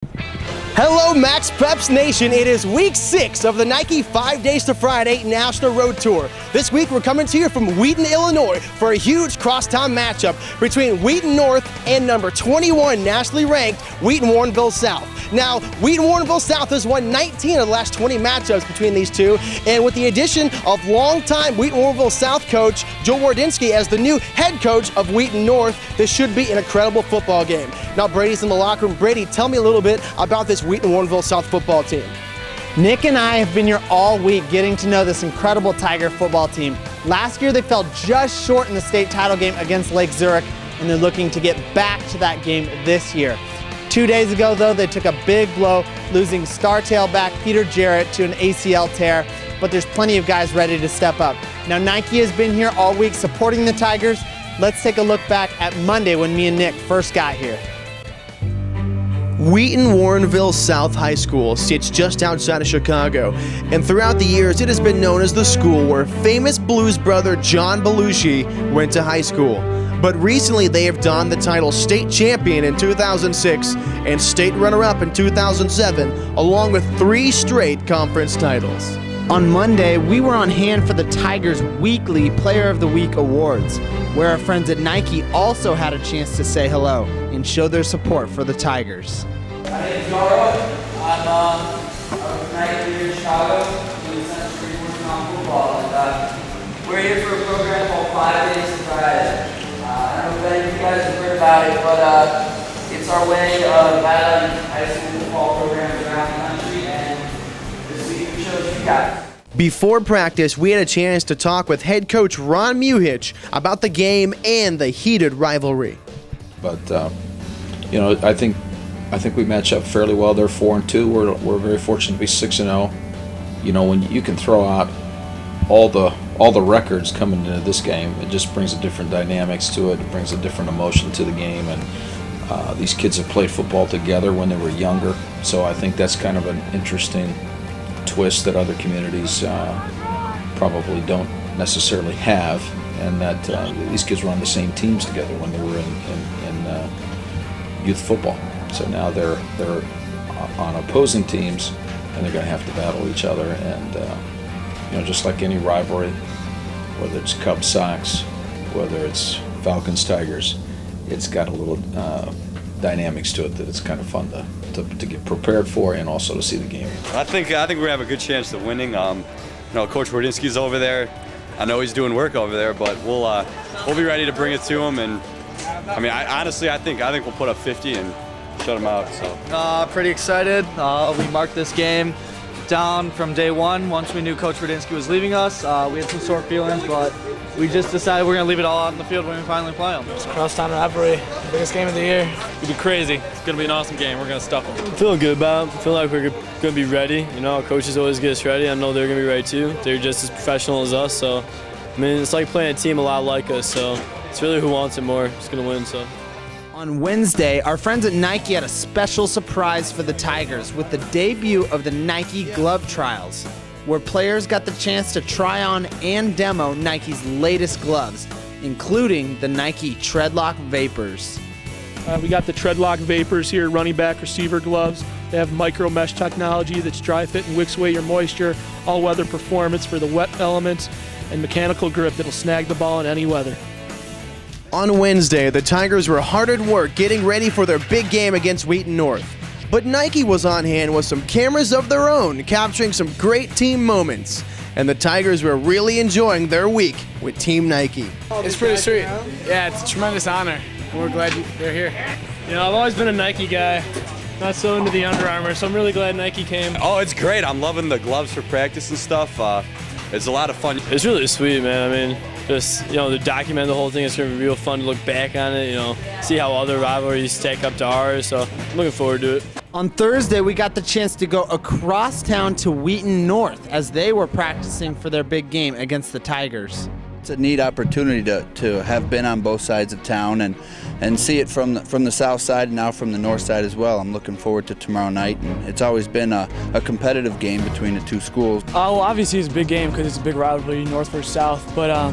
Hello, MaxPreps Nation. It is week 6 of the Nike 5 Days to Friday National Road Tour. This week, we're coming to you from Wheaton, Illinois for a huge crosstown matchup between Wheaton North and number 21 nationally ranked Wheaton-Warrenville South. Now, Wheaton-Warrenville South has won 19 of the last 20 matchups between these two, and with the addition of longtime Wheaton-Warrenville South coach Joe Wardinski as the new head coach of Wheaton North, this should be an incredible football game. Now, Brady's in the locker room. Brady, tell me a little bit about this Wheaton-Warrenville South football team. Nick and I have been here all week getting to know this incredible Tiger football team. Last year they fell just short in the state title game against Lake Zurich, and they're looking to get back to that game this year. 2 days ago though, they took a big blow, losing star tailback Peter Jarrett to an ACL tear, but there's plenty of guys ready to step up. Now Nike has been here all week supporting the Tigers. Let's take a look back at Monday when me and Nick first got here. Wheaton-Warrenville South High School sits just outside of Chicago, and throughout the years it has been known as the school where famous blues brother John Belushi went to high school. But recently they have donned the title state champion in 2006 and state runner-up in 2007, along with 3 straight conference titles. On Monday, we were on hand for the Tigers' weekly Player of the Week awards, where our friends at Nike also had a chance to say hello and show their support for the Tigers. My name is Yaro. I'm from Nike here in Chicago, doing Central Street working on football. And we're here for a program called 5 Days to Friday. I don't know if any of you guys have heard about it, but it's our way of battling high school football programs around the country, and this week we showed you guys. Before practice, we had a chance to talk with head coach Ron Muhich about the game and the heated rivalry. But I think we match up fairly well. They're 4-2. We're very fortunate to be 6-0. You know, when you can throw out all the records coming into this game, it just brings a different dynamics to it. It brings a different emotion to the game, and these kids have played football together when they were younger. So I think that's kind of an interesting twist that other communities probably don't necessarily have, and that these kids were on the same teams together when they were in youth football. So now they're on opposing teams, and they're going to have to battle each other. And just like any rivalry, whether it's Cubs Sox, whether it's Falcons Tigers, it's got a little dynamics to it that it's kind of fun to get prepared for and also to see the game. I think we have a good chance of winning. Coach Wardinski's over there. I know he's doing work over there, but we'll be ready to bring it to him. And I think we'll put up 50 and shut him out. So pretty excited. We marked this game down from day one. Once we knew Coach Wardinski was leaving us, we had some sore feelings, but we just decided we're going to leave it all out in the field when we finally play them. It's crosstown rivalry, the biggest game of the year. It'll be crazy. It's going to be an awesome game. We're going to stuff them. I'm feeling good about it. I feel like we're going to be ready. Our coaches always get us ready. I know they're going to be ready too. They're just as professional as us. So, it's like playing a team a lot like us. So it's really who wants it more. It's going to win. So. On Wednesday, our friends at Nike had a special surprise for the Tigers with the debut of the Nike Glove Trials, where players got the chance to try on and demo Nike's latest gloves, including the Nike Treadlock Vapors. We got the Treadlock Vapors here, running back receiver gloves. They have micro mesh technology that's dry fit and wicks away your moisture, all-weather performance for the wet elements, and mechanical grip that'll snag the ball in any weather. On Wednesday, the Tigers were hard at work getting ready for their big game against Wheaton North. But Nike was on hand with some cameras of their own, capturing some great team moments. And the Tigers were really enjoying their week with Team Nike. It's pretty sweet. Yeah, it's a tremendous honor. We're glad they're here. I've always been a Nike guy, not so into the Under Armour, so I'm really glad Nike came. Oh, it's great. I'm loving the gloves for practice and stuff. It's a lot of fun. It's really sweet, man. Just, to document the whole thing, it's going to be real fun to look back on it, see how other rivalries stack up to ours. So I'm looking forward to it. On Thursday, we got the chance to go across town to Wheaton North as they were practicing for their big game against the Tigers. It's a neat opportunity to have been on both sides of town and see it from the south side and now from the north side as well. I'm looking forward to tomorrow night, and it's always been a competitive game between the two schools. Well, obviously it's a big game because it's a big rivalry, north versus south, but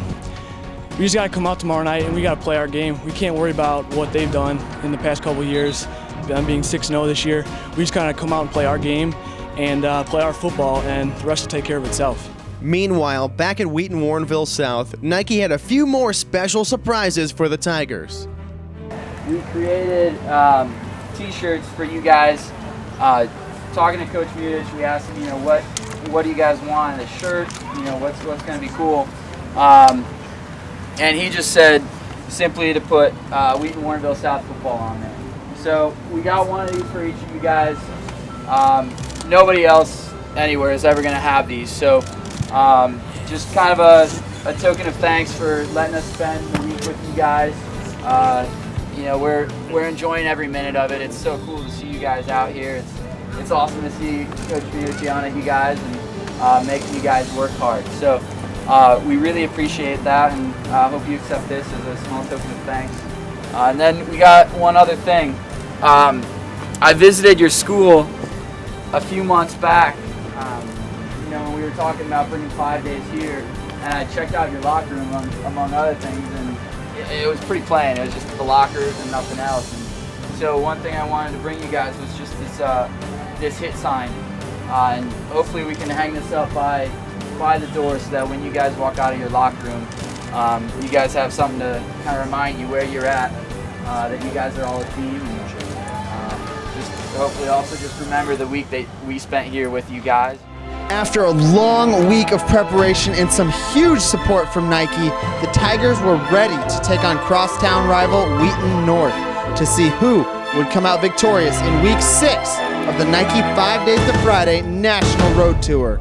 we just got to come out tomorrow night and we got to play our game. We can't worry about what they've done in the past couple of years. them being 6-0 this year, we just kind of come out and play our game and play our football, and the rest will take care of itself. Meanwhile, back at Wheaton Warrenville South, Nike had a few more special surprises for the Tigers. We created t-shirts for you guys. Talking to Coach Mudich, we asked him, what do you guys want in a shirt? What's going to be cool? And he just said simply to put Wheaton Warrenville South football on there. So we got one of these for each of you guys. Nobody else anywhere is ever going to have these. So just kind of a token of thanks for letting us spend the week with you guys. We're enjoying every minute of it. It's so cool to see you guys out here. It's awesome to see Coach Mudich on at you guys and making you guys work hard. So we really appreciate that, and I hope you accept this as a small token of thanks. And then we got one other thing. I visited your school a few months back, when we were talking about bringing 5 days here, and I checked out your locker room among other things, and it was pretty plain. It was just the lockers and nothing else. And so one thing I wanted to bring you guys was just this hit sign, and hopefully we can hang this up by the door so that when you guys walk out of your locker room, you guys have something to kind of remind you where you're at, that you guys are all a team, and just hopefully also just remember the week that we spent here with you guys. After a long week of preparation and some huge support from Nike, the Tigers were ready to take on crosstown rival Wheaton North to see who would come out victorious in week 6 of the Nike 5 Days to Friday National Road Tour.